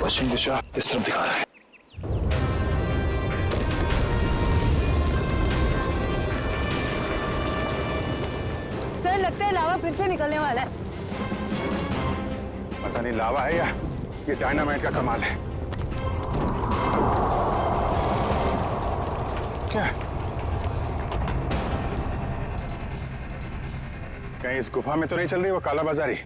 पश्चिम दिशा इस तरफ दिखा रहा है। सर लगता है लावा फिर से निकलने वाला है। पता नहीं लावा है या ये डायनामाइट का कमाल है। क्या कहीं इस गुफा में तो नहीं चल रही वो काला बाजारी?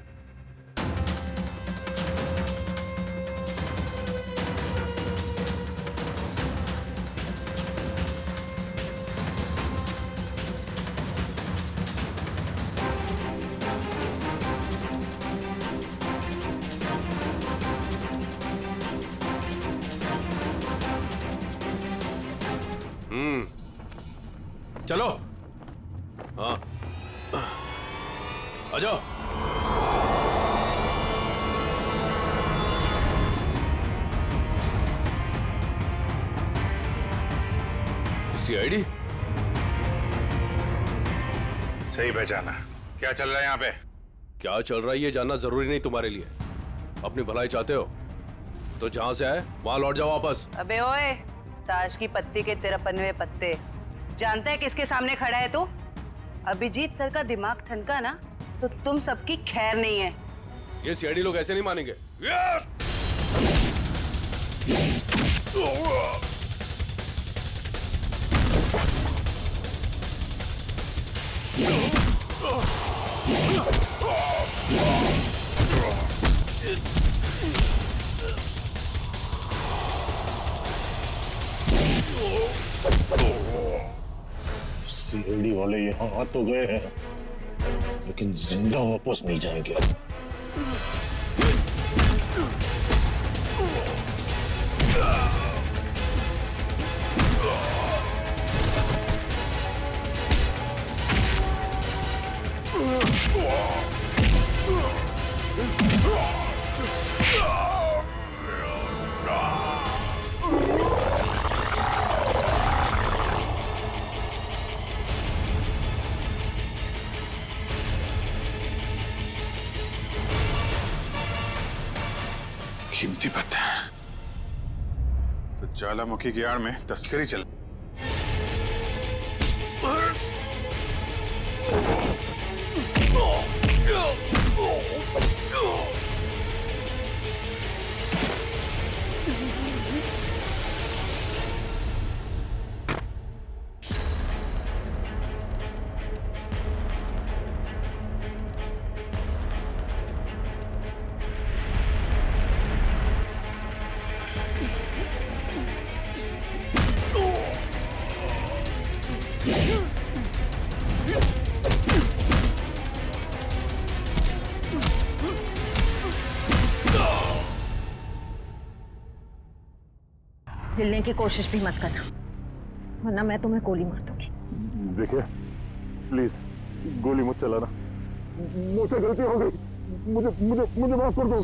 चलो। हाँ आ जाओ। सीआईडी सही पहचाना। क्या चल रहा है यहाँ पे? क्या चल रहा है ये जानना जरूरी नहीं तुम्हारे लिए। अपनी भलाई चाहते हो तो जहां से आए वहां लौट जाओ वापस। अबे ओए, ताश की पत्ती के 53 पत्ते। जानता है किसके सामने खड़ा है तू? अभिजीत सर का दिमाग ठनका ना तो तुम सबकी खैर नहीं है। ये सीआईडी लोग ऐसे नहीं मानेंगे। सीआईडी वाले यहाँ आ तो गए हैं लेकिन जिंदा वापस नहीं जाएंगे। कीमती पत्ते तो ज्वालामुखी की आड़ में तस्करी चल। हिलने की कोशिश भी मत करना वरना मैं तुम्हें गोली मार दूंगी। देखिए प्लीज गोली मत चलाना। मुझसे गलती हो गई। मुझे मुझे मुझे माफ कर दो।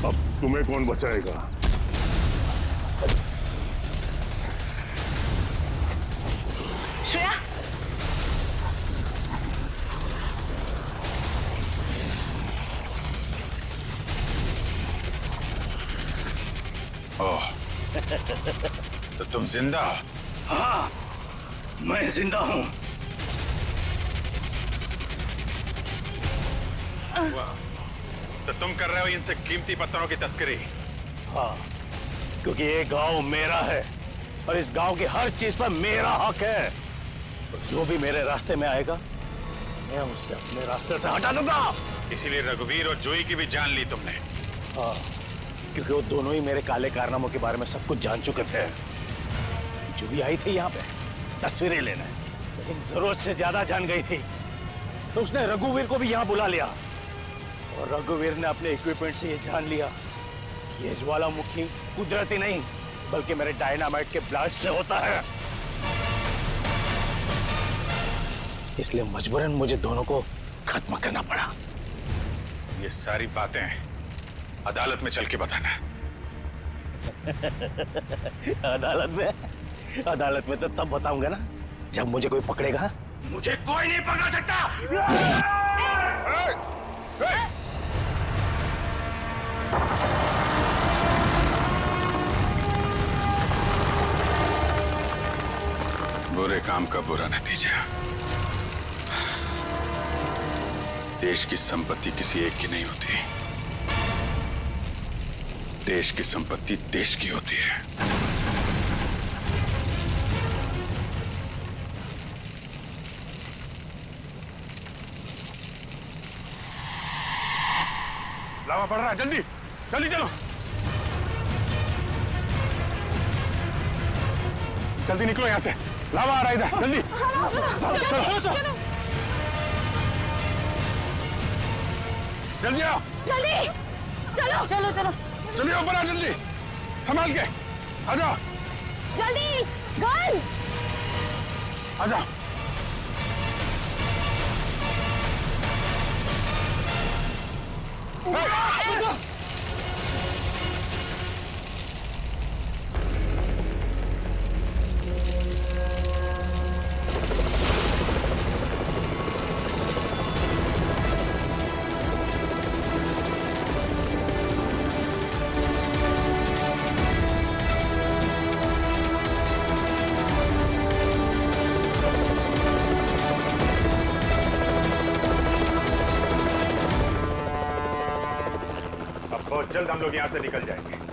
अब तुम्हें कौन बचाएगा? श्रेया, ओह तो तुम जिंदा हो? हाँ मैं जिंदा हूं। तो तुम कर रहे हो इनसे कीमती पत्थरों की तस्करी? हाँ क्योंकि ये गांव मेरा है और इस गांव की हर चीज पर मेरा हक है। जो भी मेरे रास्ते में आएगा मैं उससे अपने रास्ते से हटा दूंगा। इसीलिए रघुवीर और जोई की भी जान ली तुमने। हाँ, क्योंकि वो दोनों ही मेरे काले कारनामों के बारे में सब कुछ जान चुके थे। जो भी आई थी यहाँ पे तस्वीरें लेने, लेकिन जरूरत से ज्यादा जान गई थी, तो उसने रघुवीर को भी यहाँ बुला लिया और रघुवीर ने अपने इक्विपमेंट से ये जान लिया कि ये ज्वालामुखी कुदरती नहीं बल्कि मेरे डायनामाइट के ब्लास्ट से होता है। इसलिए मजबूरन मुझे दोनों को खत्म करना पड़ा। ये सारी बातें अदालत में चल के बताना। अदालत में तो तब बताऊंगा ना जब मुझे कोई पकड़ेगा। मुझे कोई नहीं पकड़ सकता। बुरे काम का बुरा नतीजा। देश की संपत्ति किसी एक की नहीं होती, देश की संपत्ति देश की होती है। लावा पड़ रहा है, जल्दी जल्दी चलो, जल्दी निकलो यहां से, लावा आ रहा है इधर, जल्दी चलो चलो जल्दी आओ, जल्दी चलो चलो चलो जल्दी ऊपर आ, जल्दी संभाल के आ जाओ, जल्दी गर्ल्स आ जाओ। बहुत जल्द हम लोग यहां से निकल जाएंगे।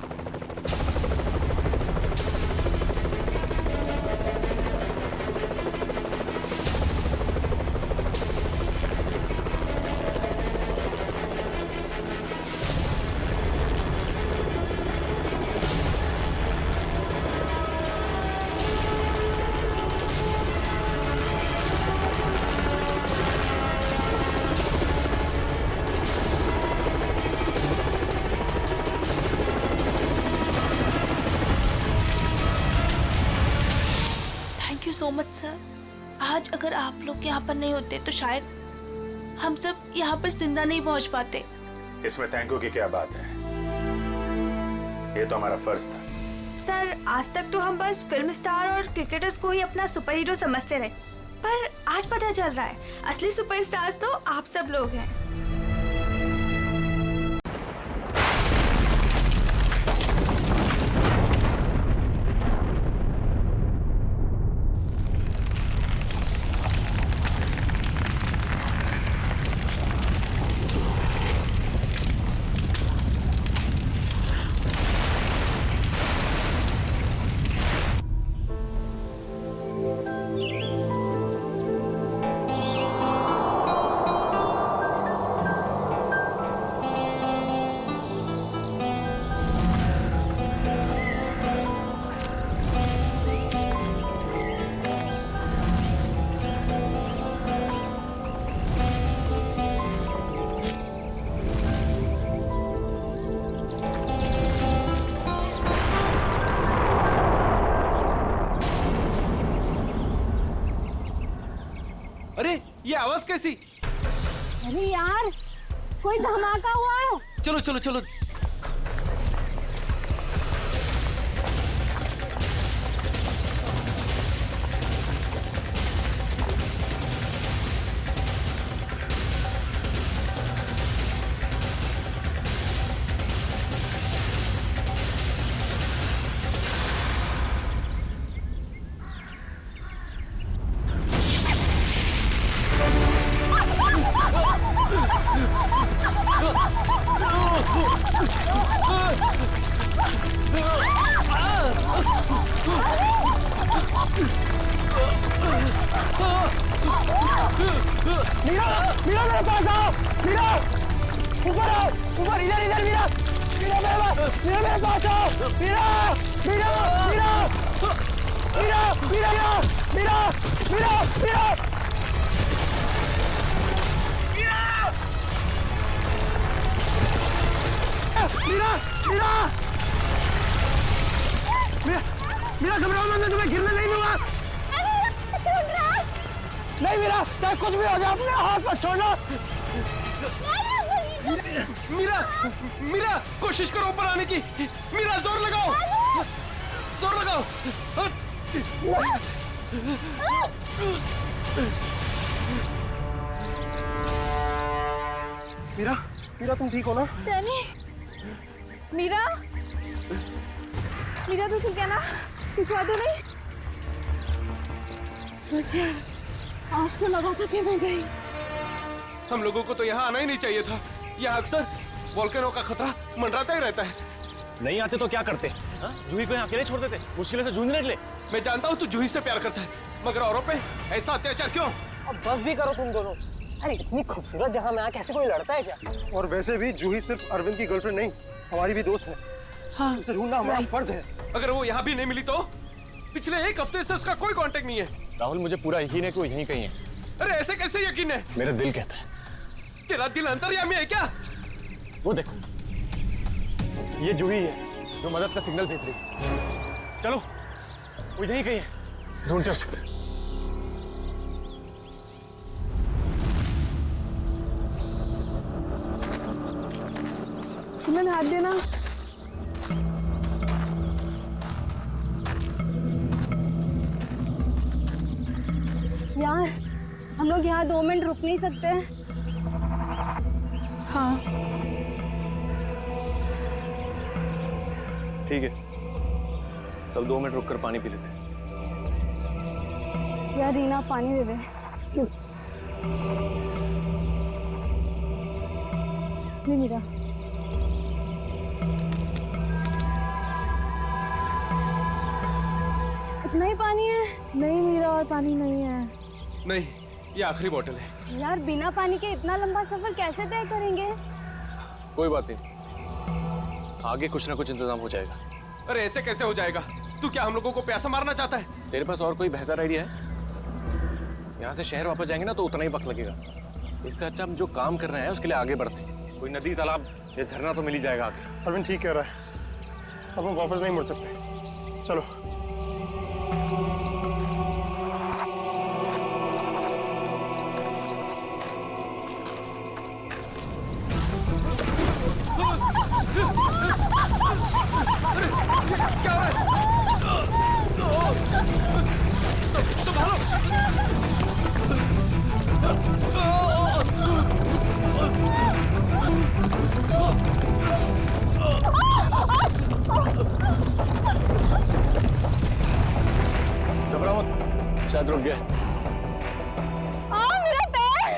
So much sir. आज अगर आप लोग यहाँ पर नहीं होते तो शायद हम सब यहाँ पर जिंदा नहीं पहुँच पाते। इसमें थैंक यू की क्या बात है, ये तो हमारा फर्ज था। सर आज तक तो हम बस फिल्म स्टार और क्रिकेटर्स को ही अपना सुपर हीरो समझते रहे, पर आज पता चल रहा है असली सुपरस्टार्स तो आप सब लोग हैं। अरे ये आवाज कैसी? अरे यार कोई धमाका हुआ है। चलो चलो चलो। मीरा, मीरा मेरे पास आओ, मीरा, ऊपर आओ, ऊपर, इधर इधर मीरा, मीरा मेरे पास आओ, मीरा, मीरा, मीरा, मीरा, मीरा, मीरा, मीरा, मीरा, मीरा, मीरा, मीरा घबराओ मत, मैं तुम्हें गिरने नहीं दूंगा। नहीं मीरा, चाहे कुछ भी हो जाए अपने हाथ मत छोड़ना। मीरा, मीरा, कोशिश करो ऊपर आने की। मीरा जोर लगाओ, जोर लगाओ। मीरा, मीरा तुम ठीक हो ना? डैनी, मीरा, मीरा तो ठीक है ना? कुछ बात तो नहीं? मुझे आज तो लगा था कि मैं गई। हम लोगों को तो यहाँ आना ही नहीं चाहिए था। यहाँ अक्सर वोल्केनो का खतरा मंडराता ही रहता है। नहीं आते तो क्या करते? जूही को यहाँ अकेले छोड़ देते, मुश्किल से जूझने के लिए। मैं जानता हूँ तू जूही से प्यार करता है, मगर औरों पे ऐसा अत्याचार क्यों? अब बस भी करो तुम दोनों। अरे इतनी खूबसूरत जगह में आके ऐसे कोई लड़ता है क्या? और वैसे भी जूही सिर्फ अरविंद की गर्लफ्रेंड नहीं, हमारी भी दोस्त है। हाँ, उसे ढूंढना हमारा फर्ज है। अगर वो यहाँ भी नहीं मिली तो? पिछले एक हफ्ते से उसका कोई कांटेक्ट नहीं है। राहुल, मुझे पूरा यकीन है कि वो यहीं कहीं है। अरे ऐसे कैसे यकीन है? मेरा दिल कहता है। तेरा दिल अंतर्यामी है क्या? वो देखो, ये जूही है जो मदद का सिग्नल भेज रही है। चलो, वो यहीं कहीं है, ढूंढते उसे। सुमन हाथ देना। यार, हम लोग यहाँ 2 मिनट रुक नहीं सकते? हाँ। ठीक है, सब 2 मिनट रुककर पानी पी लेते हैं। यार रीना, पानी दे दे। ये मीरा। इतना ही पानी है? नहीं मीरा, और पानी नहीं है। नहीं, ये आखिरी बोतल है। यार बिना पानी के इतना लंबा सफर कैसे तय करेंगे? कोई बात नहीं, आगे कुछ ना कुछ इंतजाम हो जाएगा। अरे ऐसे कैसे हो जाएगा? तू क्या हम लोगों को प्यासा मारना चाहता है? तेरे पास और कोई बेहतर आइडिया है? यहाँ से शहर वापस जाएंगे ना तो उतना ही वक्त लगेगा। इससे अच्छा हम जो काम कर रहे हैं उसके लिए आगे बढ़ते हैं। कोई नदी, तालाब या झरना तो मिल ही जाएगा आगे। अरविंद ठीक कह रहा है, अब हम वापस नहीं मुड़ सकते। चलो। क्या हो रहा है? घबराओ मत, शायद रुक गया। मेरा पैर!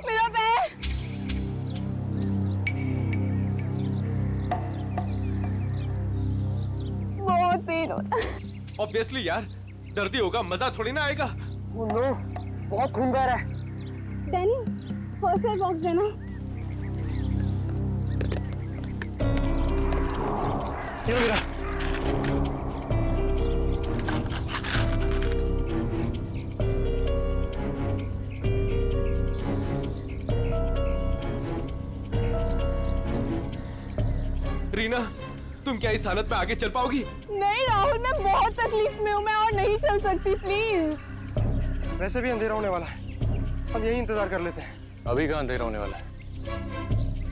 मेरा पैर! बहुत पेन होता है। ऑब्वियसली यार, दर्द ही होगा, मजा थोड़ी ना आएगा। ओ नो, बहुत खून बह रहा है। डैनी, फर्स्ट एड बॉक्स देना। ये लो मीरा। रीना, तुम क्या इस हालत में आगे चल पाओगी? नहीं राहुल, मैं बहुत तकलीफ में हूँ, मैं और नहीं चल सकती, प्लीज। वैसे भी अंधेरा होने वाला है, हम यही इंतजार कर लेते हैं। अभी कहाँ अंधेरा होने वाला है?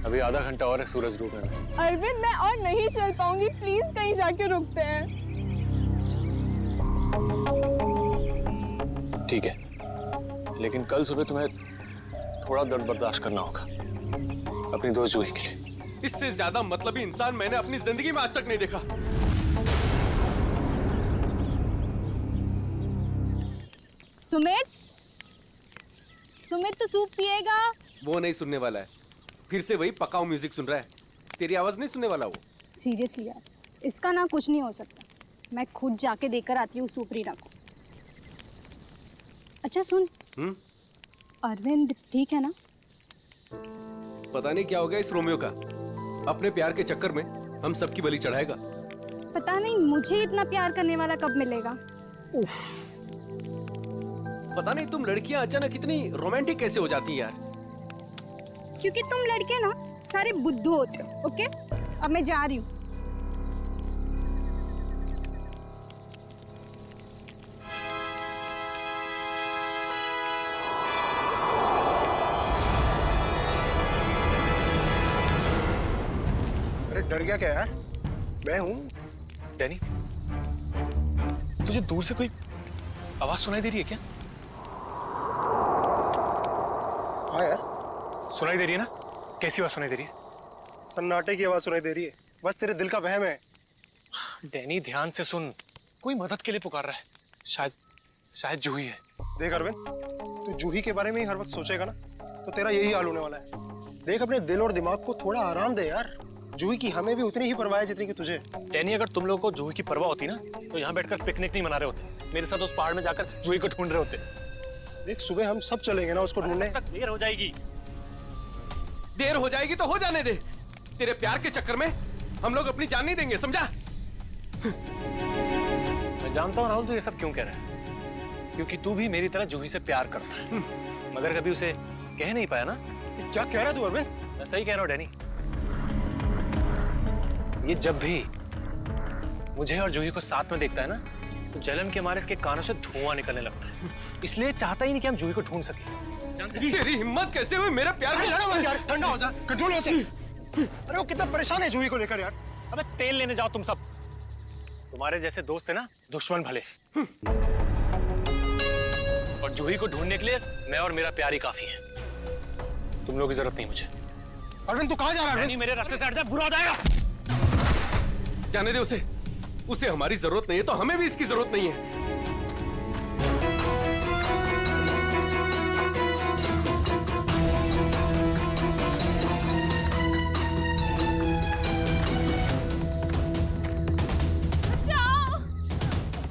अभी आधा घंटा और है सूरज डूबने में। अरविंद, मैं और नहीं चल पाऊंगी, प्लीज कहीं जाके रुकते हैं। ठीक है, लेकिन कल सुबह तुम्हें थोड़ा दर्द बर्दाश्त करना होगा अपनी दोस्त जूही के लिए। इससे ज्यादा मतलबी इंसान मैंने अपनी जिंदगी में आज तक नहीं देखा। सुमित, सुमित तो सूप पिएगा? वो नहीं सुनने वाला है, फिर से वही पकाऊ म्यूजिक सुन रहा है। तेरी आवाज नहीं सुनने वाला वो। सीरियसली यार, इसका ना कुछ नहीं हो सकता। मैं खुद जाके देकर आती हूँ सुप्रीना को। अच्छा सुन, अरविंद ठीक है ना? पता नहीं क्या हो गया इस रोमियो का, अपने प्यार के चक्कर में हम सबकी बलि चढ़ाएगा। पता नहीं मुझे इतना प्यार करने वाला कब मिलेगा। उफ, पता नहीं तुम लड़कियां अचानक इतनी रोमांटिक कैसे हो जाती हैं यार। क्योंकि तुम लड़के ना सारे बुद्धू होते हो। ओके, अब मैं जा रही हूँ। अरे डर गया क्या यार? मैं हूँ। डैनी, तुझे दूर से कोई आवाज सुनाई दे रही है क्या? हाँ यार, सुनाई दे रही है ना? कैसी आवाज सुनाई दे रही है? सन्नाटे की आवाज सुनाई दे रही है। बस तेरे दिल का वहम है। डैनी ध्यान से सुन, कोई मदद के लिए पुकार रहा है। शायद जूही है। देख अरविंद, तू जूही के बारे में ही हर वक्त सोचेगा ना तो तेरा यही हाल होने वाला है। देख, अपने दिल और दिमाग को थोड़ा आराम दे यार। जूही की हमें भी उतनी ही परवाह है जितनी कि तुझे। डैनी, अगर तुम लोगों को जूही की परवाह होती ना तो यहाँ बैठकर पिकनिक नहीं मना रहे होते, मेरे साथ उस पहाड़ में जाकर जूही को ढूंढ रहे होते। देख, सुबह हम सब चलेंगे ना उसको ढूंढने। तक देर हो जाएगी। देर हो जाएगी तो हो जाने दे। तेरे प्यार के चक्कर में हम लोग अपनी जान नहीं देंगे, समझा? मैं जानता हूँ राहुल, तू ये सब क्यों कह रहा है, क्योंकि तू भी मेरी तरह जूही से प्यार करता है, मगर कभी उसे कह नहीं पाया ना। क्या कह रहा है तू अरविंद? मैं सही कह रहा हूँ डैनी। ये जब भी मुझे और जूही को साथ में देखता है ना तो जलन के मारे इसके कानों से धुआं निकलने लगता है। इसलिए चाहता ही नहीं कि हम जूही को ढूंढ सके। तेरी हिम्मत कैसे हुई मेरे प्यार अरे को? लड़ो मत यार, ठंडा हो जा, कंट्रोल हो से। अरे वो कितना परेशान है जूही को लेकर यार। अबे तेल लेने जाओ तुम सब। तुम्हारे जैसे दोस्त है ना दुश्मन भले। और जूही को ढूंढने के लिए मैं और मेरा प्यार ही काफी है। तुम लोगों की जरूरत नहीं मुझे। अरविंद तू कहाँ जा रहा है? मेरे रास्ते से हट जा, बुरा हो जाएगा। जाने दे उसे। उसे हमारी जरूरत नहीं है तो हमें भी इसकी जरूरत नहीं है।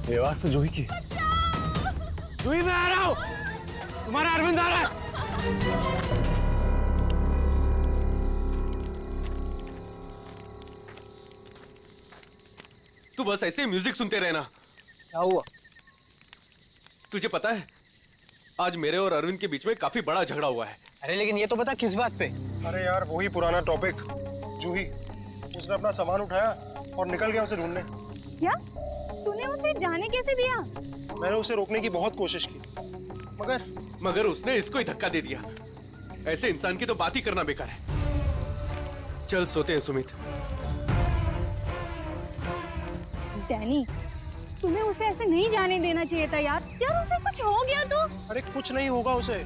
ये आवाज तो जूही की। जूही, मैं आ रहा हूं। तुम्हारा अरविंद आ रहा है। तू बस ऐसे ही म्यूजिक सुनते रहना। क्या हुआ? तुझे पता है आज मेरे और अरविंद के बीच में काफी बड़ा झगड़ा हुआ है। अरे लेकिन ये तो बता किस बात पे? अरे यार, वही पुराना टॉपिक। जूही, उसने अपना सामान उठाया और निकल गया उसे ढूंढने। क्या? तूने उसे जाने कैसे दिया? मैंने उसे रोकने की बहुत कोशिश की, मगर उसने इसको ही धक्का दे दिया। ऐसे इंसान की तो बात ही करना बेकार है। चल सोते हैं सुमित। डैनी, तुम्हें उसे ऐसे नहीं जाने देना चाहिए था यार। यार उसे कुछ हो गया तो? अरे कुछ नहीं होगा उसे।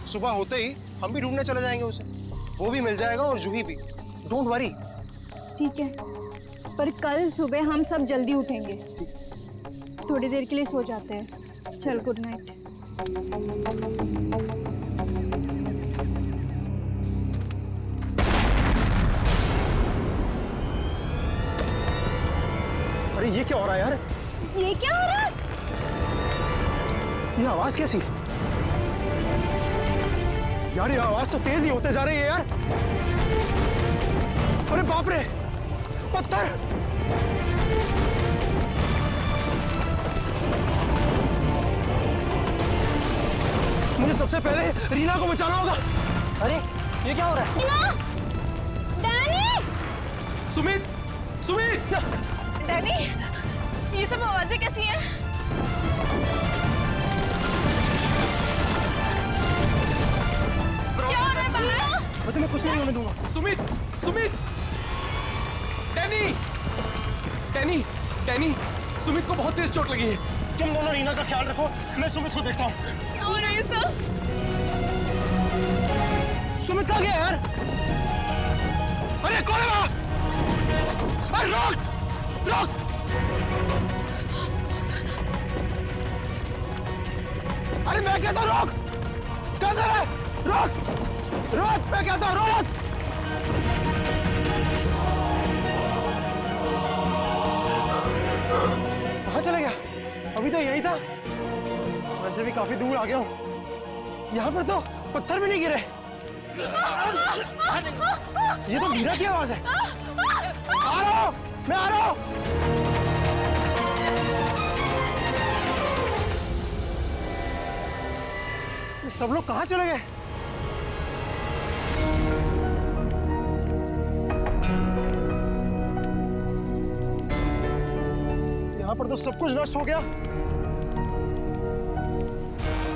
सुबह होते ही हम भी ढूंढने चले जाएंगे उसे। वो भी मिल जाएगा और जूही भी। Don't worry. ठीक है, पर कल सुबह हम सब जल्दी उठेंगे। थोड़ी देर के लिए सो जाते हैं। चल, गुड नाइट। अरे ये क्या हो रहा है यार? ये क्या हो रहा है? ये आवाज कैसी? यार ये आवाज तो तेज ही होते जा रही है यार। अरे बाप रे, पत्थर! मुझे सबसे पहले रीना को बचाना होगा। अरे ये क्या हो रहा है? डैनी! सुमित, सुमित! डैनी, ये सब आवाजें कैसी हैं? क्या हो रहा है बाहर? मैं तुम्हें कुछ नहीं होने दूंगा। Sumit, Sumit! Danny, Danny, Danny! Sumit को बहुत तेज चोट लगी है। तुम दोनों रीना का ख्याल रखो, मैं सुमित को देखता हूँ। क्या हो रहा है सब? सुमित कहाँ गया यार? अरे कौन है वहाँ? अरे रोक! रोक! अरे मैं कहता हूँ रोक! क्या कर रहा है? रोक! रोक! मैं कहता हूँ रोक! कहाँ चला गया? अभी तो यही था। वैसे भी काफी दूर आ गया हूँ। यहाँ पर तो पत्थर भी नहीं गिरे। ये तो मीरा की आवाज है। आ रहा हूँ, मैं आ रहा हूँ। ये सब लोग कहाँ चले गए? यहाँ पर तो सब कुछ नष्ट हो गया।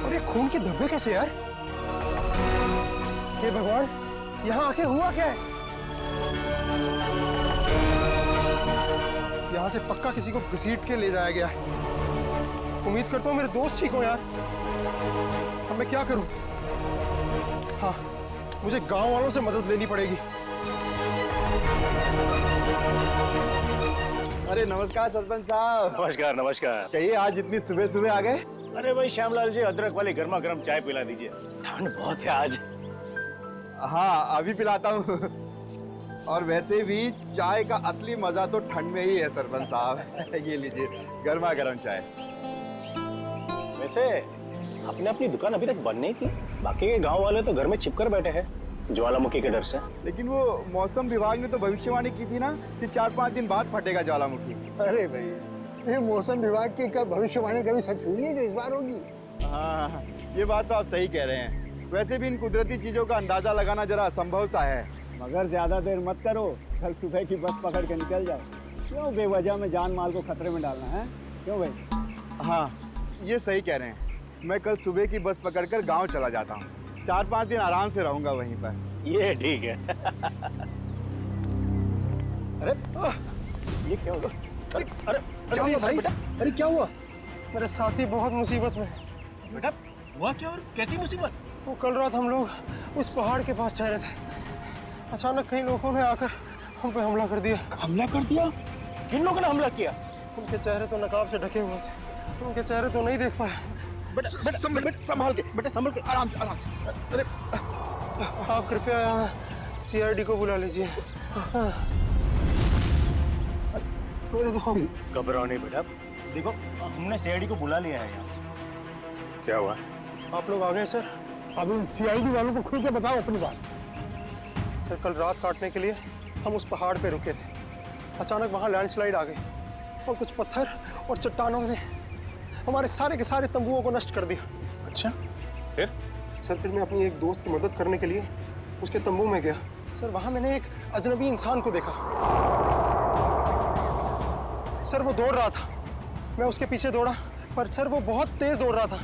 और ये खून के धब्बे कैसे यार? हे भगवान, यहाँ आके हुआ क्या है? यहाँ से पक्का किसी को घसीट के ले जाया गया है। उम्मीद करता हूँ मेरे दोस्त ठीक हो यार। अब मैं क्या करूँ? हाँ, मुझे गांव वालों से मदद लेनी पड़ेगी। अरे नमस्कार सरपंच साहब। नमस्कार नमस्कार। कहिए, आज इतनी सुबह सुबह आ गए? अरे भाई श्यामलाल जी, अदरक वाली गर्मा गर्म चाय पिला दीजिए, ठंड बहुत है आज। हाँ, अभी पिलाता हूँ। और वैसे भी चाय का असली मजा तो ठंड में ही है सरपंच साहब। ये लीजिए गर्मा गर्म चाय। वैसे आपने अपनी दुकान अभी तक बंद नहीं की? बाकी के गांव वाले तो घर में छिपकर बैठे हैं ज्वालामुखी के डर से। लेकिन वो मौसम विभाग ने तो भविष्यवाणी की थी ना कि 4-5 दिन बाद फटेगा ज्वालामुखी। अरे भाई, ये मौसम विभाग की क्या भविष्यवाणी कभी सच हुई है जो इस बार होगी? हाँ, ये बात तो आप सही कह रहे हैं। वैसे भी इन कुदरती चीजों का अंदाजा लगाना जरा असंभव सा है। मगर ज्यादा देर मत करो, कल सुबह की बस पकड़ के निकल जाओ। क्यों बेवजह में जान माल को खतरे में डालना है? क्यों भाई? हाँ, ये सही कह रहे हैं। मैं कल सुबह की बस पकड़कर गांव चला जाता हूँ। 4-5 दिन आराम से रहूंगा वहीं पर। ये ठीक है। अरे ये क्या हुआ? अरे अरे क्या हुआ भाई? अरे क्या हुआ? मेरे साथी बहुत मुसीबत में है। बेटा हुआ क्या और कैसी मुसीबत? वो कल रात हम लोग उस पहाड़ के पास ठहरे थे। अचानक कई लोगों ने आकर हम पे हमला कर दिया। हमला कर दिया? किन लोगों ने हमला किया? उनके चेहरे तो नकाब से ढके हुए थे, उनके चेहरे तो नहीं देख पाए। बेटा संभाल के, बेटा संभल के, आराम से आराम से। अरे आप कृपया CID को बुला लीजिए। घबराओ नहीं बेटा, देखो हमने CID को बुला लिया है यहाँ। क्या हुआ? आप लोग आ गए सर? अब उन CID वालों को खुल के बताओ अपनी बात। सर, कल रात काटने के लिए हम उस पहाड़ पे रुके थे। अचानक वहाँ लैंडस्लाइड आ गई और कुछ पत्थर और चट्टानों ने हमारे सारे के सारे तंबुओं को नष्ट कर दिया। अच्छा, फिर? सर, फिर मैं अपनी एक दोस्त की मदद करने के लिए उसके तंबू में गया। सर, वहाँ मैंने एक अजनबी इंसान को देखा। सर, वो दौड़ रहा था। मैं उसके पीछे दौड़ा, पर सर वो बहुत तेज दौड़ रहा था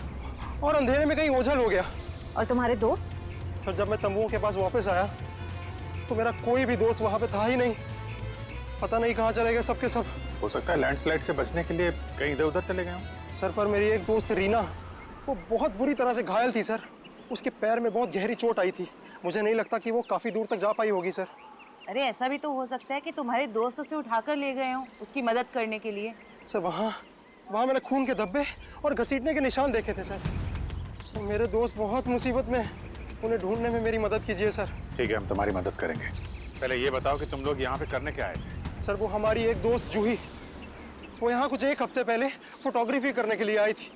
और अंधेरे में कहीं ओझल हो गया। और तुम्हारे दोस्त? सर, जब मैं तंबुओं के पास वापस आया तो मेरा कोई भी दोस्त वहाँ पे था ही नहीं। पता नहीं कहाँ चले गए सबके सब। हो सकता है लैंडस्लाइड से बचने के लिए कहीं इधर उधर चले गए हों। सर, पर मेरी एक दोस्त रीना, वो बहुत बुरी तरह से घायल थी सर। उसके पैर में बहुत गहरी चोट आई थी। मुझे नहीं लगता कि वो काफी दूर तक जा पाई होगी सर। अरे ऐसा भी तो हो सकता है कि तुम्हारे दोस्त उसे उठाकर ले गए हों उसकी मदद करने के लिए। सर, वहाँ मैंने खून के धब्बे और घसीटने के निशान देखे थे सर। मेरे दोस्त बहुत मुसीबत में, उन्हें ढूंढने में मेरी मदद कीजिए सर। ठीक है, हम तुम्हारी मदद करेंगे। पहले ये बताओ कि तुम लोग यहाँ पे करने क्या आए थे? सर, वो हमारी एक दोस्त जूही, वो यहाँ कुछ 1 हफ्ते पहले फोटोग्राफी करने के लिए आई थी।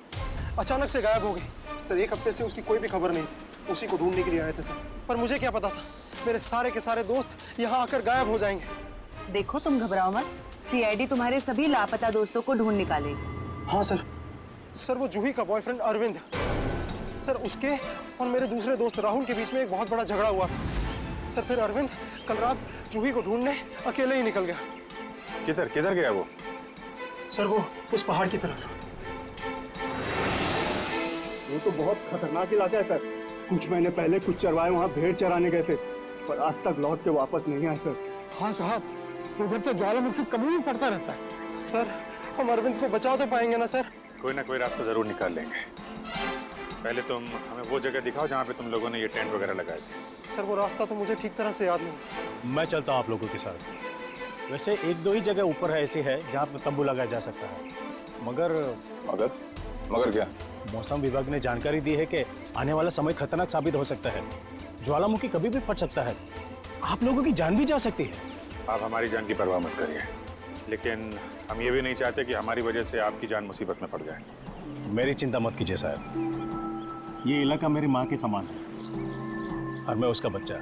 अचानक से गायब हो गई। सर, 1 हफ्ते से उसकी कोई भी खबर नहीं। उसी को ढूंढने के लिए आए थे सर। पर मुझे क्या पता था मेरे सारे के सारे दोस्त यहाँ आकर गायब हो जाएंगे। देखो, तुम घबराओ मत, CID तुम्हारे सभी लापता दोस्तों को ढूंढ निकालेगी। हाँ सर। सर, वो जूही का बॉयफ्रेंड अरविंद, सर उसके और मेरे दूसरे दोस्त राहुल के बीच में एक बहुत बड़ा झगड़ा हुआ था। सर, फिर अरविंद कल रात जूही को ढूंढने अकेले ही निकल गया। किधर गया वो? सर, वो उस पहाड़ की तरफ। वो तो बहुत खतरनाक इलाका है सर। कुछ महीने पहले कुछ चरवाए वहाँ भेड़ चराने गए थे, पर आज तक लौट के वापस नहीं आए सर। हाँ साहब, उधर तो ज्वालामुखी कभी भी पड़ता रहता है। सर, हम अरविंद को बचा तो पाएंगे ना सर? कोई ना कोई रास्ता जरूर निकाल लेंगे। पहले तुम हमें वो जगह दिखाओ जहाँ पे तुम लोगों ने ये टेंट वगैरह लगाए थे। सर, वो रास्ता तो मुझे ठीक तरह से याद नहीं। मैं चलता हूँ आप लोगों के साथ। वैसे 1-2 ही जगह ऊपर है ऐसी है जहाँ पे तंबू लगाया जा सकता है। मगर क्या? मौसम विभाग ने जानकारी दी है कि आने वाला समय खतरनाक साबित हो सकता है। ज्वालामुखी कभी भी फट सकता है। आप लोगों की जान भी जा सकती है। आप हमारी जान की परवाह मत करिए। लेकिन हम ये भी नहीं चाहते कि हमारी वजह से आपकी जान मुसीबत में पड़ जाए। मेरी चिंता मत कीजिए साहब, ये इलाका मेरी माँ के समान है और मैं उसका बच्चा,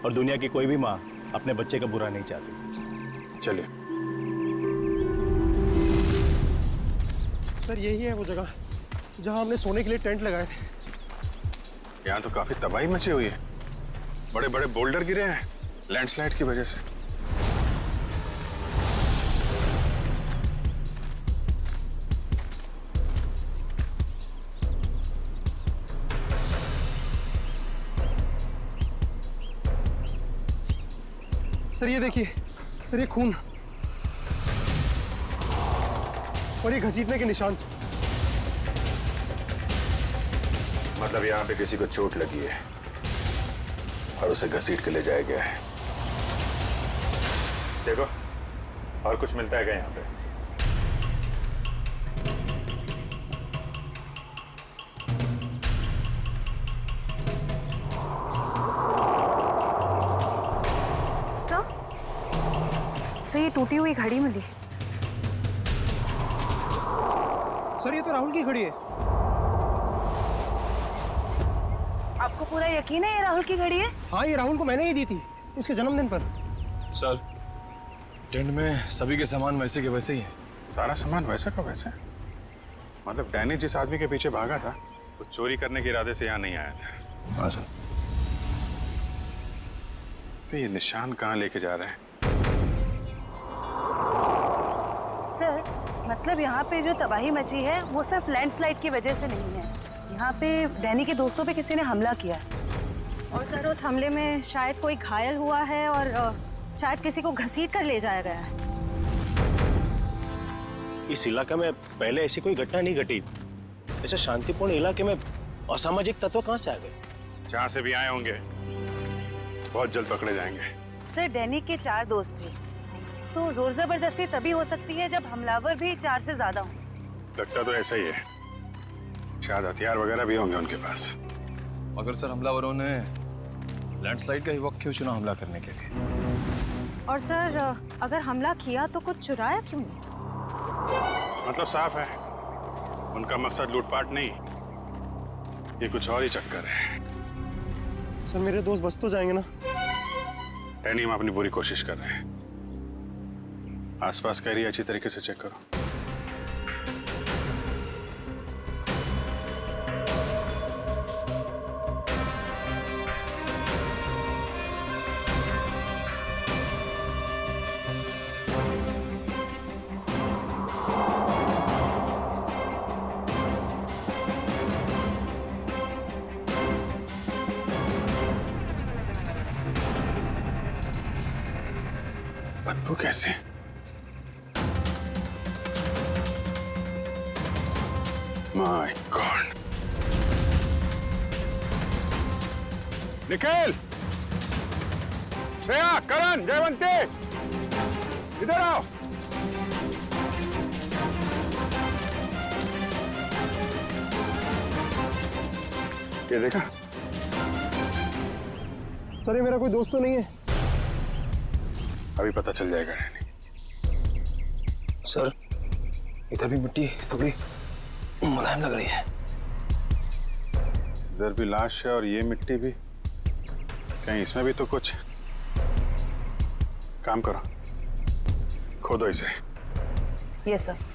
और दुनिया की कोई भी माँ अपने बच्चे का बुरा नहीं चाहती। चलिए। सर यही है वो जगह जहां हमने सोने के लिए टेंट लगाए थे। यहाँ तो काफी तबाही मची हुई है, बड़े बड़े बोल्डर गिरे हैं लैंडस्लाइड की वजह से। सर ये देखिए, सर ये खून और ये घसीटने के निशान। मतलब यहाँ पे किसी को चोट लगी है और उसे घसीट के ले जाया गया है। देखो और कुछ मिलता है क्या यहाँ पे? सर ये टूटी हुई घड़ी मिली। सर ये तो राहुल की घड़ी है। आपको पूरा यकीन है ये राहुल की घड़ी है? हाँ ये राहुल को मैंने ही दी थी उसके जन्मदिन पर। सर टेंट में सभी के सामान वैसे के वैसे ही है। सारा सामान वैसा का वैसा? मतलब डैनी जिस आदमी के पीछे भागा था वो चोरी करने के इरादे से यहाँ नहीं आया था। हाँ सर। तो ये निशान कहाँ लेके जा रहे हैं? सर मतलब यहाँ पे जो तबाही मची है वो सिर्फ लैंडस्लाइड की वजह से नहीं है, यहाँ पे डैनी के दोस्तों पे किसी ने हमला किया है। और सर उस हमले में शायद कोई घायल हुआ है और शायद किसी को घसीट कर ले जाया गया है। इस इलाके में पहले ऐसी कोई घटना नहीं घटी। ऐसे शांतिपूर्ण इलाके में असामाजिक तत्व कहाँ से आ गए? जहाँ से भी आए होंगे बहुत जल्द पकड़े जाएंगे। सर डैनी के 4 दोस्त थे, तो जोर जबरदस्ती तभी हो सकती है जब हमलावर भी 4 से ज्यादा हों। लगता तो ऐसा ही है, शायद हथियार वगैरह भी होंगे उनके पास। मगर सर हमलावरों ने लैंडस्लाइड का ही वक्त क्यों चुना हमला करने के लिए? और सर अगर हमला किया तो कुछ चुराया क्यों नहीं? मतलब साफ है उनका मकसद लूटपाट नहीं, ये कुछ और ही चक्कर है। सर मेरे दोस्त बच तो जाएंगे ना? डैनी हम अपनी पूरी कोशिश कर रहे हैं। आसपास का एरिया अच्छी तरीके से चेक करो। बदबू कैसे? My God! निखिल, श्रेया, करण, जयवंती, इधर आओ। ये देखा? सर ये मेरा कोई दोस्त तो नहीं है? अभी पता चल जाएगा। सर इधर भी मिट्टी थोड़ी मुलायम लग रही है। इधर भी लाश है और ये मिट्टी भी, कहीं इसमें भी तो कुछ। काम करो, खोदो इसे। Yes sir.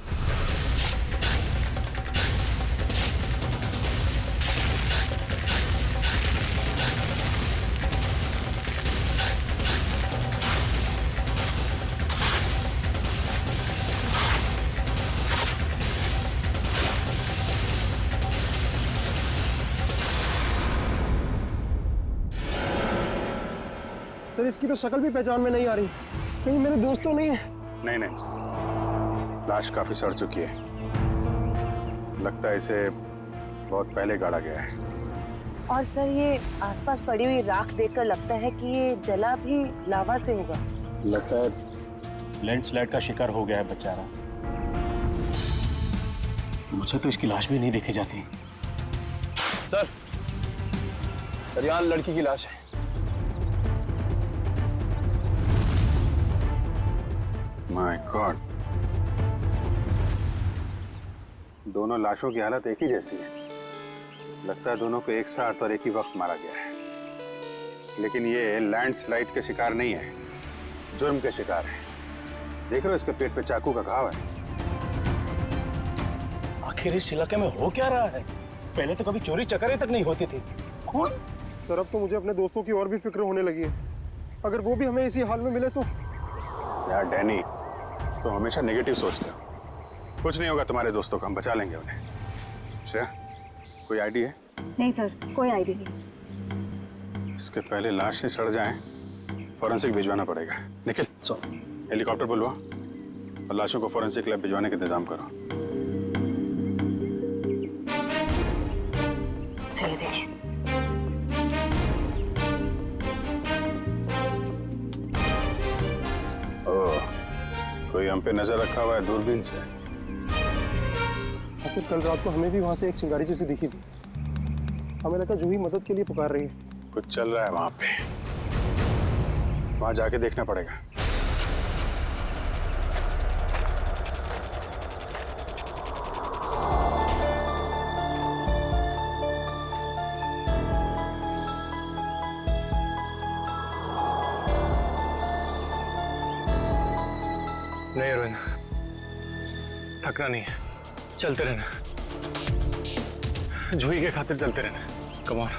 सर इसकी तो शक्ल भी पहचान में नहीं आ रही, कहीं मेरे दोस्त तो नहीं है? नहीं नहीं, लाश काफी सड़ चुकी है, लगता है इसे बहुत पहले गाड़ा गया है। और सर ये आसपास पड़ी हुई राख देखकर लगता है कि ये जला भी लावा से होगा। लगता है लैंडस्लाइड का शिकार हो गया है बेचारा। मुझे तो इसकी लाश भी नहीं देखी जाती। सर यहाँ लड़की की लाश है। माय गॉड, दोनों लाशों की हालत एक ही जैसी है। लगता है दोनों को एक साथ और एक ही वक्त मारा गया है। लेकिन ये लैंडस्लाइड के शिकार नहीं है, जुर्म के शिकार है। देख रहे हो इसके पेट पे चाकू का घाव है। आखिर इस इलाके में हो क्या रहा है? पहले तो कभी चोरी चकारी तक नहीं होती थी। खून? सर अब तो मुझे अपने दोस्तों की और भी फिक्र होने लगी है। अगर वो भी हमें इसी हाल में मिले तो। यार डैनी, तो हमेशा नेगेटिव सोचते हो। कुछ नहीं होगा तुम्हारे दोस्तों को, हम बचा लेंगे उन्हें। श्रेया, कोई आइडिया है? नहीं सर, कोई आइडिया नहीं। इसके पहले लाश से सड़ जाए, फॉरेंसिक भिजवाना पड़ेगा। निखिल, हेलीकॉप्टर बुलवा और लाशों को फॉरेंसिक लैब भिजवाने का इंतजाम करो। सही देखिए। ओह, कोई हम पे नजर रखा हुआ है दूरबीन से। ऐसे कल रात को हमें भी वहां से एक चिंगारी जैसी दिखी थी। हमें लगा जूही मदद के लिए पुकार रही है। कुछ चल रहा है वहां पे, वहां जाके देखना पड़ेगा। नहीं अरविंद, थकना नहीं है, चलते रहना। जूही के खातिर चलते रहना। Come on.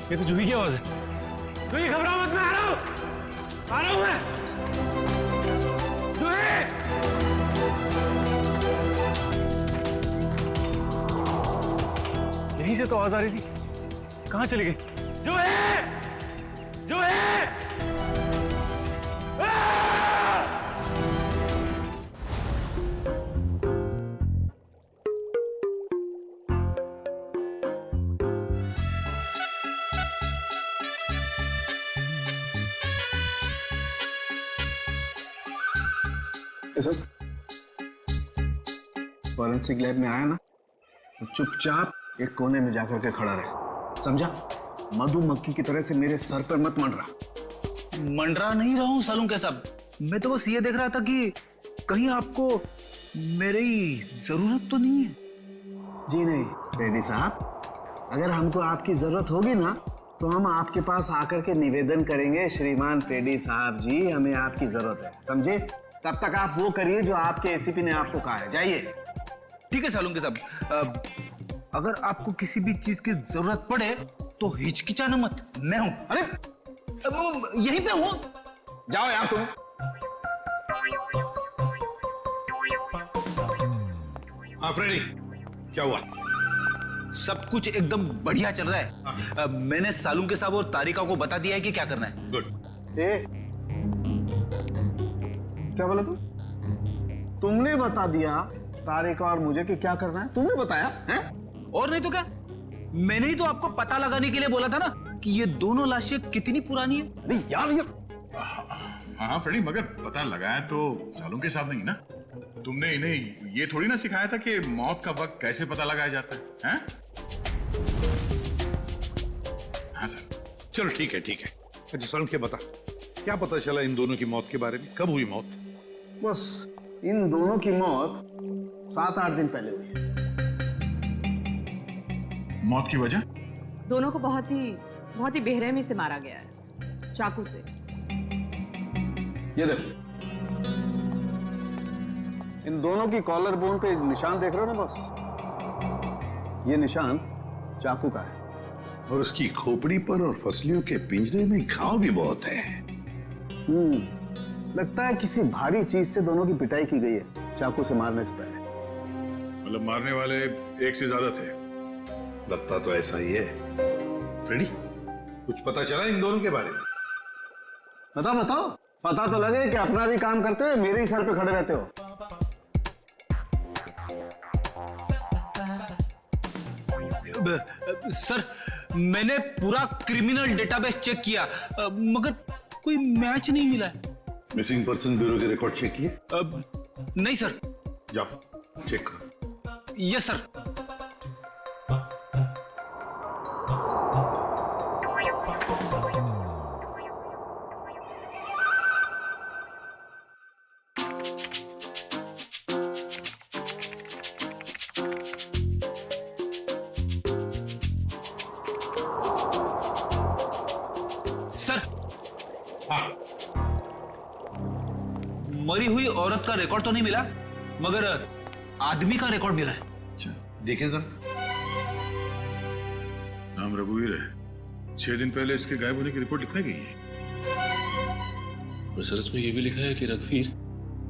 ये तो जूही की आवाज है। जूही घबराओ मत, मैं आ रहा हूं मैं। जूही! यहीं से तो आवाज आ रही थी, कहां चली गई? जूही! जूही! फॉरेंसिक लैब में आया ना तो चुपचाप एक कोने में जाकर के खड़ा रहे, समझा? मधुमक्खी की तरह से मेरे सर पर मत मंडरा। मंडरा नहीं रहा हूं सालून के साहब, मैं तो बस ये देख रहा था कि कहीं आपको मेरी जरूरत तो नहीं है। जी नहीं रेड्डी साहब, अगर हमको आपकी जरूरत होगी ना तो हम आपके पास आकर के निवेदन करेंगे, श्रीमान रेड्डी साहब जी हमें आपकी जरूरत है, समझे? तब तक आप वो करिए जो आपके एसीपी ने आपको कहा है, जाइए। ठीक है सालून के साहब, अगर आपको किसी भी चीज की जरूरत पड़े तो हिचकिचाना मत, मैं हूं। अरे यहीं पे हूं, जाओ यार तुम। हाँ फ्रेडी, क्या हुआ? सब कुछ एकदम बढ़िया चल रहा है। मैंने सालून के साहब और तारिका को बता दिया है कि क्या करना है। गुड। क्या बोला तुमने बता दिया तारिका और मुझे कि क्या करना है? तुमने बताया है? और नहीं तो क्या, मैंने ही तो आपको पता लगाने के लिए बोला था ना कि ये दोनों लाशें कितनी पुरानी है। नहीं यार ये हाँ फ्रेडी, मगर पता लगाया तो सालों के साथ नहीं ना। तुमने इन्हें ये थोड़ी ना सिखाया था कि मौत का वक्त कैसे पता लगाया जाता है, हैं? हाँ सर, चलो ठीक है ठीक है। अच्छा सालों के बता, क्या पता चला इन दोनों की मौत के बारे में? कब हुई मौत? बस इन दोनों की मौत 7-8 दिन पहले हुई। मौत की वजह? दोनों को बहुत ही बेरहमी से मारा गया है, चाकू से। ये देखो, इन दोनों की कॉलर बोन पे निशान देख रहे हो ना बॉस? ये निशान चाकू का है। और उसकी खोपड़ी पर और फसलियों के पिंजरे में घाव भी बहुत है। लगता है किसी भारी चीज से दोनों की पिटाई की गई है चाकू से मारने से पहले। मतलब मारने वाले एक से ज्यादा थे? लगता तो ऐसा ही है। फ्रेडी, कुछ पता चला इन दोनों के बारे में? बताओ। पता तो लगे कि अपना भी काम करते हुए मेरे ही सर पे खड़े रहते हो। सर, मैंने पूरा क्रिमिनल डेटाबेस चेक किया, मगर कोई मैच नहीं मिला है। मिसिंग पर्सन ब्यूरो के रिकॉर्ड चेक किए? नहीं सर। जाओ चेक करो। Yes sir. सर, मरी हुई औरत का रिकॉर्ड तो नहीं मिला, मगर आदमी का रिकॉर्ड मिला है। अच्छा, देखिए सर। नाम रघुवीर है। 6 दिन पहले इसके गायब होने की रिपोर्ट लिखाई गई है। और सर इसमें यह भी लिखा है कि रघुवीर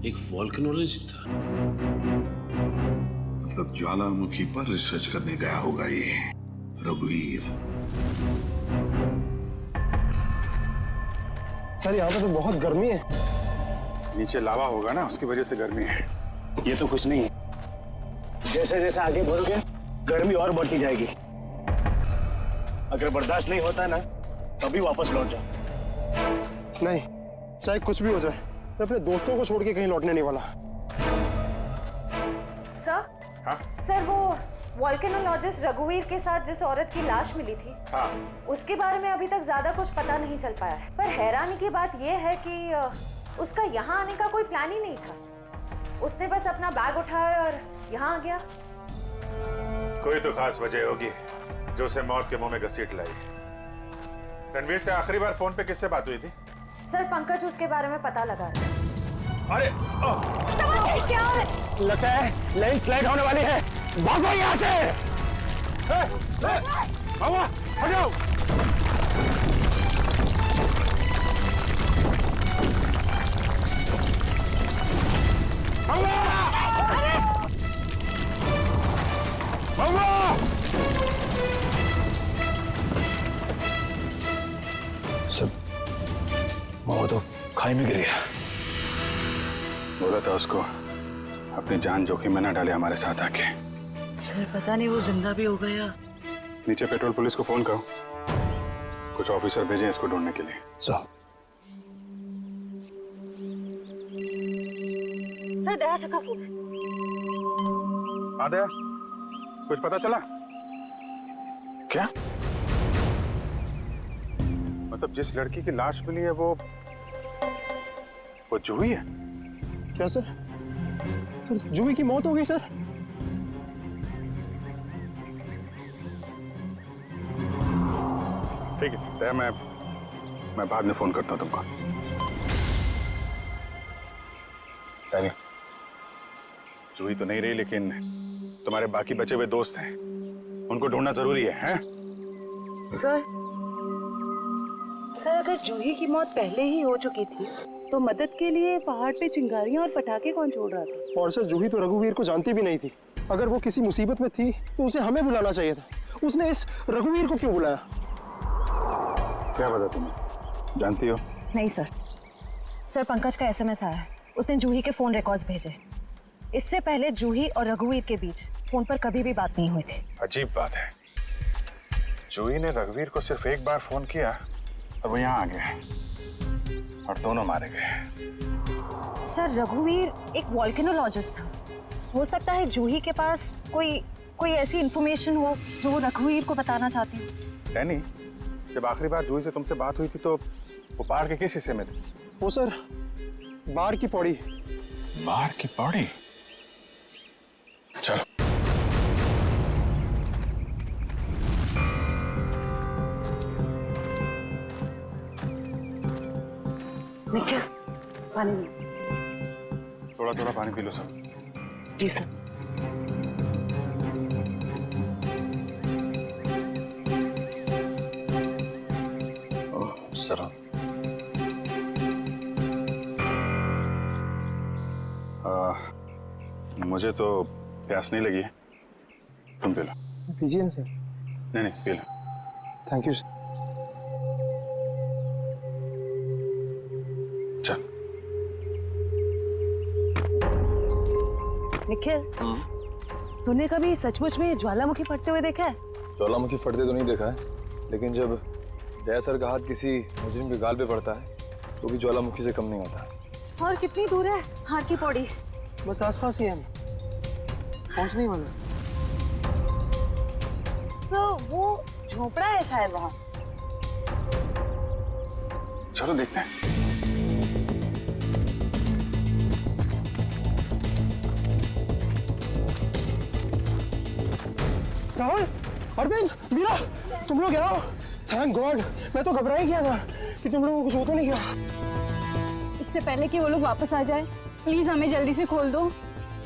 एक वोल्केनोलॉजिस्ट था। मतलब ज्वालामुखी पर रिसर्च करने गया होगा ये रघुवीर। सर यहाँ पे तो बहुत गर्मी है। नीचे लावा होगा ना, उसकी वजह से गर्मी है। ये तो कुछ नहीं है। जैसे जैसे आगे बढ़ोगे गर्मी और बढ़ती जाएगी। अगर बर्दाश्त नहीं होता ना तभी वापस लौट जाओ। नहीं, चाहे कुछ भी हो जाए, मैं अपने दोस्तों को छोड़ के कहीं लौटने नहीं वाला। सर? हाँ? सर, वो वोल्केनोलॉजिस्ट रघुवीर के साथ जिस औरत की लाश मिली थी, हाँ। उसके बारे में अभी तक ज्यादा कुछ पता नहीं चल पाया है। पर हैरानी की बात यह है कि उसका यहाँ आने का कोई प्लान ही नहीं था। उसने बस अपना बैग उठाया और यहाँ आ गया। कोई तो खास वजह होगी जो उसे मौत के मुंह में घसीट लाई। रणवीर से आखिरी बार फोन पे किससे बात हुई थी? सर, पंकज उसके बारे में पता लगा रहा है। अरे क्या है? लगता है लैंडस्लाइड होने वाली है। भागो यहाँ से। हटाओ। सब वो तो खाई में गिर गया। बोला था उसको अपनी जान जोखिम में न डाले हमारे साथ आके। सर, पता नहीं वो जिंदा भी हो गया। नीचे पेट्रोल पुलिस को फोन करो, कुछ ऑफिसर भेजें इसको ढूंढने के लिए। सर, दया से का फोन। हाँ दया, कुछ पता चला क्या? मतलब जिस लड़की की लाश मिली है वो जूही है? क्या सर? सर, जूही की मौत हो गई सर? ठीक है दया, मैं बाद में फोन करता हूँ तुमको। जूही तो नहीं रही, लेकिन तुम्हारे बाकी बचे हुए दोस्त हैं, उनको ढूंढना जरूरी है, हैं? सर, अगर जूही की मौत पहले ही हो चुकी थी तो मदद के लिए पहाड़ पे चिंगारियां और पटाखे कौन छोड़ रहा था? और सर, जूही तो रघुवीर को जानती भी नहीं थी। अगर वो किसी मुसीबत में थी तो उसे हमें बुलाना चाहिए था। उसने इस रघुवीर को क्यों बुलाया? क्या पता तुम्हें, जानती हो? नहीं सर। सर, पंकज का एसएमएस आया है। उसने जूही के फोन रिकॉर्ड्स भेजे। इससे पहले जूही और रघुवीर के बीच फोन पर कभी भी बात नहीं हुई थी। अजीब बात है, जूही ने रघुवीर को सिर्फ एक बार फोन किया और वो यहाँ आ गया और दोनों मारे गए। सर, रघुवीर एक वोल्केनोलॉजिस्ट था। हो सकता है जूही के पास कोई ऐसी इंफॉर्मेशन हो जो वो रघुवीर को बताना चाहती हो। डैनी, जब आखिरी बार जूही से तुमसे बात हुई थी तो वो पहाड़ के किस हिस्से में थे? वो सर, बाहर की पौड़ी। बाहर की पौड़ी? चलो। निखिल, पानी। थोड़ा थोड़ा पानी पी लो सब। जी सर। सर, मुझे तो प्यास नहीं लगी है, तुम पी लो। पीजिए ना सर। नहीं P low. Thank you sir. चल। निखिल, तूने कभी सचमुच में ज्वालामुखी फटते हुए देखा है? ज्वालामुखी फटते तो नहीं देखा है, लेकिन जब दया सर का हाथ किसी मुजरिम के गाल पे पड़ता है तो भी ज्वालामुखी से कम नहीं होता। और कितनी दूर है हार की पौड़ी? बस आसपास ही है, पहुंचने ही वाला। तो वो झोपड़ा है शायद वहाँ। चलो देखते हैं। राहुल, अरविंद, मीरा, तुम लोग यहाँ हो? थैंक गॉड, मैं तो घबरा ही गया था कि तुम लोगों को कुछ हो तो नहीं गया। इससे पहले कि वो लोग वापस आ जाए, प्लीज हमें जल्दी से खोल दो।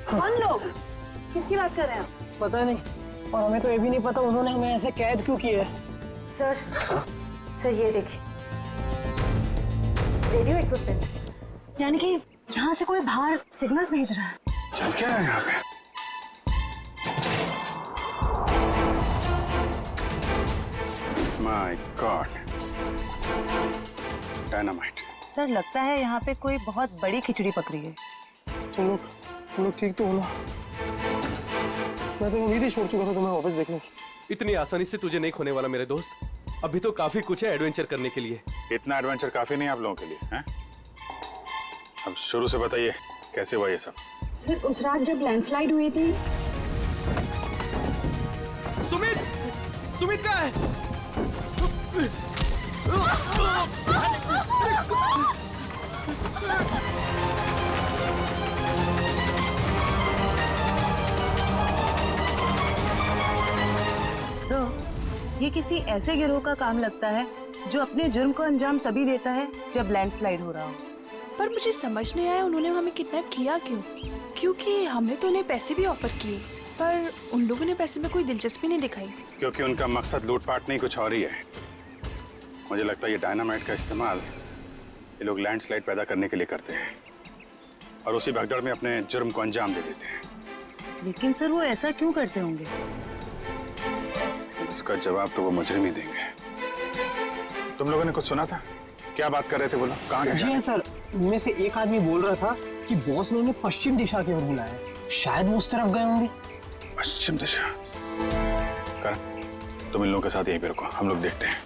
कौन लोग? किसकी बात कर रहे हैं? पता नहीं, और हमें तो ये भी नहीं पता उन्होंने हमें ऐसे कैद क्यों किया है। सर ये देखिए, रेडियो इक्विपमेंट, यानी कि यहाँ से कोई बाहर सिग्नल्स भेज रहा है। चल क्या है यहाँ पे? My God, dynamite. सर लगता है यहाँ पे कोई बहुत बड़ी खिचड़ी पकड़ी है। तुम लोग ठीक तो हो ना? मैं तो उम्मीद ही छोड़ चुका था तुम्हें वापस देखने की। इतनी आसानी से तुझे नहीं खोने वाला मेरे दोस्त। अभी तो काफी कुछ है एडवेंचर करने के लिए। इतना एडवेंचर काफी नहीं आप लोगों के लिए, हैं? अब शुरू से बताइए कैसे हुआ ये सब? सर उस रात जब लैंडस्लाइड हुई थी। सुमित कहाँ है? ये किसी ऐसे गिरोह का काम लगता है जो अपने जुर्म को अंजाम तभी देता है जब लैंडस्लाइड हो रहा हो। पर मुझे समझ नहीं आया उन्होंने हमें किडनैप किया क्यों? क्योंकि हमने तो उन्हें पैसे भी ऑफर किए, पर उन लोगों ने पैसे में कोई दिलचस्पी नहीं दिखाई। क्योंकि उनका मकसद लूटपाट नहीं, कुछ और ही है। मुझे लगता है ये डायनामाइट का इस्तेमाल ये लोग लैंडस्लाइड पैदा करने के लिए करते हैं और उसी भगदड़ में अपने जुर्म को अंजाम दे देते हैं। लेकिन सर वो ऐसा क्यों करते होंगे? इसका जवाब तो वो मुजरिम ही देंगे। तुम लोगों ने कुछ सुना था? क्या बात कर रहे थे वो लोग? कहाँ गए? जी हाँ सर, उनमें से एक आदमी बोल रहा था कि बॉस ने उन्हें पश्चिम दिशा की ओर बुलाया, शायद वो उस तरफ गए होंगे। पश्चिम दिशा? करण, तुम इन लोगों के साथ यहीं पे रुको, हम लोग देखते हैं।